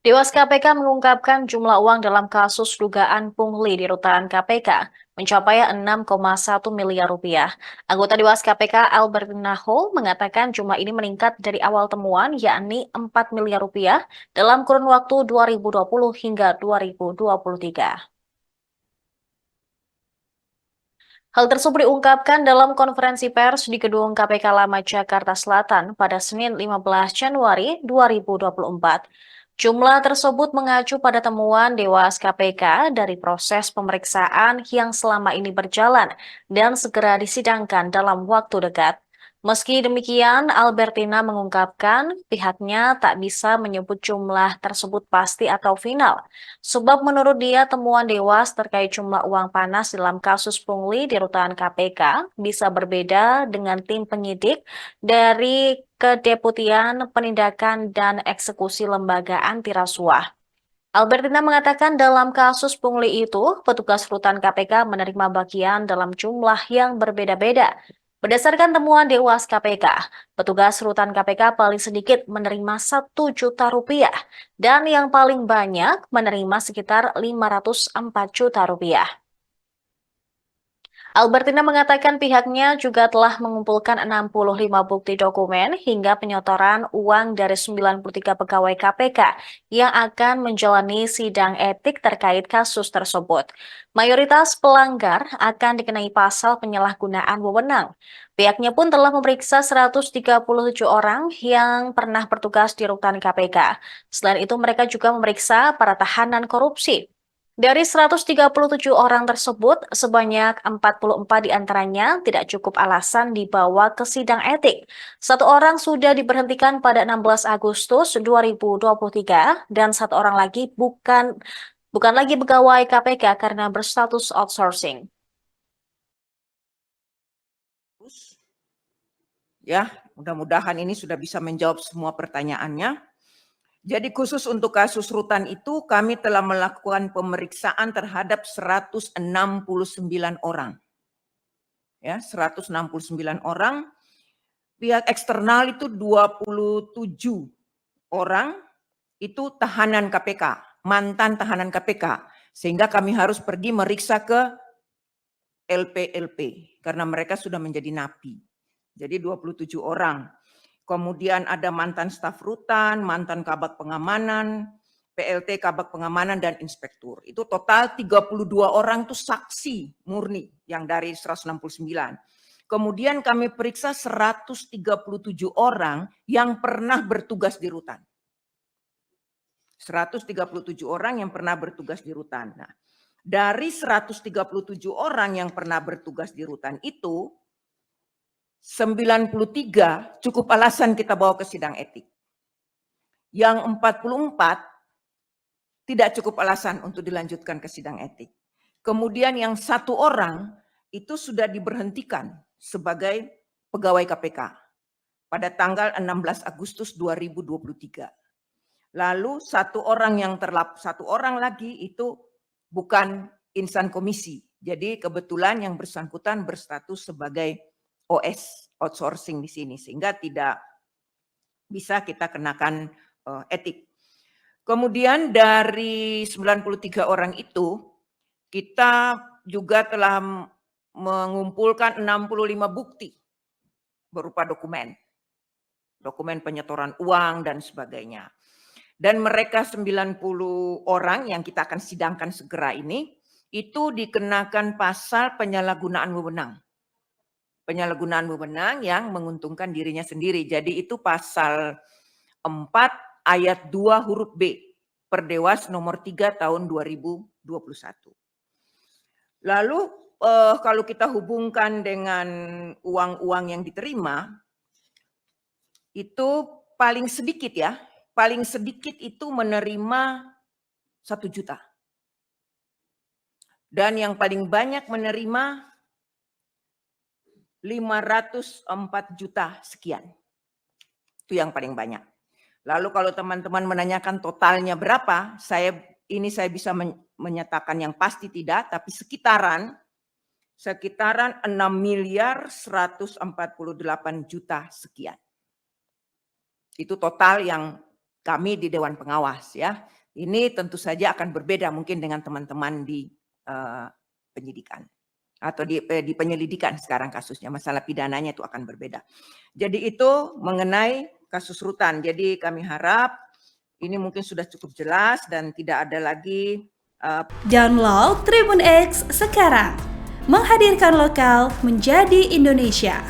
Dewas KPK mengungkapkan jumlah uang dalam kasus dugaan pungli di rutan KPK mencapai 6,1 miliar rupiah. Anggota Dewas KPK Albert Naho mengatakan jumlah ini meningkat dari awal temuan yakni 4 miliar rupiah dalam kurun waktu 2020 hingga 2023. Hal tersebut diungkapkan dalam konferensi pers di Gedung KPK Lama Jakarta Selatan pada Senin 15 Januari 2024. Jumlah tersebut mengacu pada temuan Dewas KPK dari proses pemeriksaan yang selama ini berjalan dan segera disidangkan dalam waktu dekat. Meski demikian, Albertina mengungkapkan pihaknya tak bisa menyebut jumlah tersebut pasti atau final. Sebab menurut dia temuan Dewas terkait jumlah uang panas dalam kasus pungli di rutan KPK bisa berbeda dengan tim penyidik dari Kedeputian Penindakan dan Eksekusi Lembaga Anti Rasuah. Albertina mengatakan dalam kasus pungli itu, petugas rutan KPK menerima bagian dalam jumlah yang berbeda-beda. Berdasarkan temuan Dewas KPK, petugas rutan KPK paling sedikit menerima 1 juta rupiah dan yang paling banyak menerima sekitar 504 juta rupiah. Albertina mengatakan pihaknya juga telah mengumpulkan 65 bukti dokumen hingga penyetoran uang dari 93 pegawai KPK yang akan menjalani sidang etik terkait kasus tersebut. Mayoritas pelanggar akan dikenai pasal penyalahgunaan wewenang. Pihaknya pun telah memeriksa 137 orang yang pernah bertugas di rutan KPK. Selain itu mereka juga memeriksa para tahanan korupsi. Dari 137 orang tersebut, sebanyak 44 diantaranya tidak cukup alasan dibawa ke sidang etik. Satu orang sudah diberhentikan pada 16 Agustus 2023 dan satu orang lagi bukan lagi pegawai KPK karena berstatus outsourcing. Ya, mudah-mudahan ini sudah bisa menjawab semua pertanyaannya. Jadi khusus untuk kasus rutan itu kami telah melakukan pemeriksaan terhadap 169 orang. Ya, 169 orang. Pihak eksternal itu 27 orang itu tahanan KPK, mantan tahanan KPK. Sehingga kami harus pergi meriksa ke LP karena mereka sudah menjadi napi. Jadi 27 orang. Kemudian ada mantan staf rutan, mantan kabak pengamanan, PLT kabak pengamanan dan inspektur. Itu total 32 orang itu saksi murni yang dari 169. Kemudian kami periksa 137 orang yang pernah bertugas di rutan. 137 orang yang pernah bertugas di rutan. Nah, dari 137 orang yang pernah bertugas di rutan itu, 93 cukup alasan kita bawa ke sidang etik. Yang 44 tidak cukup alasan untuk dilanjutkan ke sidang etik. Kemudian yang satu orang itu sudah diberhentikan sebagai pegawai KPK pada tanggal 16 Agustus 2023. Lalu satu orang lagi itu bukan insan komisi. Jadi kebetulan yang bersangkutan berstatus sebagai OS, outsourcing di sini, sehingga tidak bisa kita kenakan etik. Kemudian dari 93 orang itu, kita juga telah mengumpulkan 65 bukti berupa dokumen penyetoran uang dan sebagainya. Dan mereka 90 orang yang kita akan sidangkan segera ini, itu dikenakan pasal penyalahgunaan wewenang. Penyalahgunaan wewenang yang menguntungkan dirinya sendiri. Jadi itu pasal 4 ayat 2 huruf B Perdewas nomor 3 tahun 2021. Lalu kalau kita hubungkan dengan uang-uang yang diterima, itu paling sedikit ya, paling sedikit itu menerima 1 juta. Dan yang paling banyak menerima 504 juta sekian. Itu yang paling banyak. Lalu kalau teman-teman menanyakan totalnya berapa, saya bisa menyatakan yang pasti tidak, tapi sekitaran 6 miliar 148 juta sekian. Itu total yang kami di Dewan Pengawas ya. Ini tentu saja akan berbeda mungkin dengan teman-teman di penyidikan atau di penyelidikan sekarang kasusnya, masalah pidananya itu akan berbeda. Jadi itu mengenai kasus rutan. Jadi kami harap ini mungkin sudah cukup jelas dan tidak ada lagi. Download Tribun X sekarang, menghadirkan lokal menjadi Indonesia.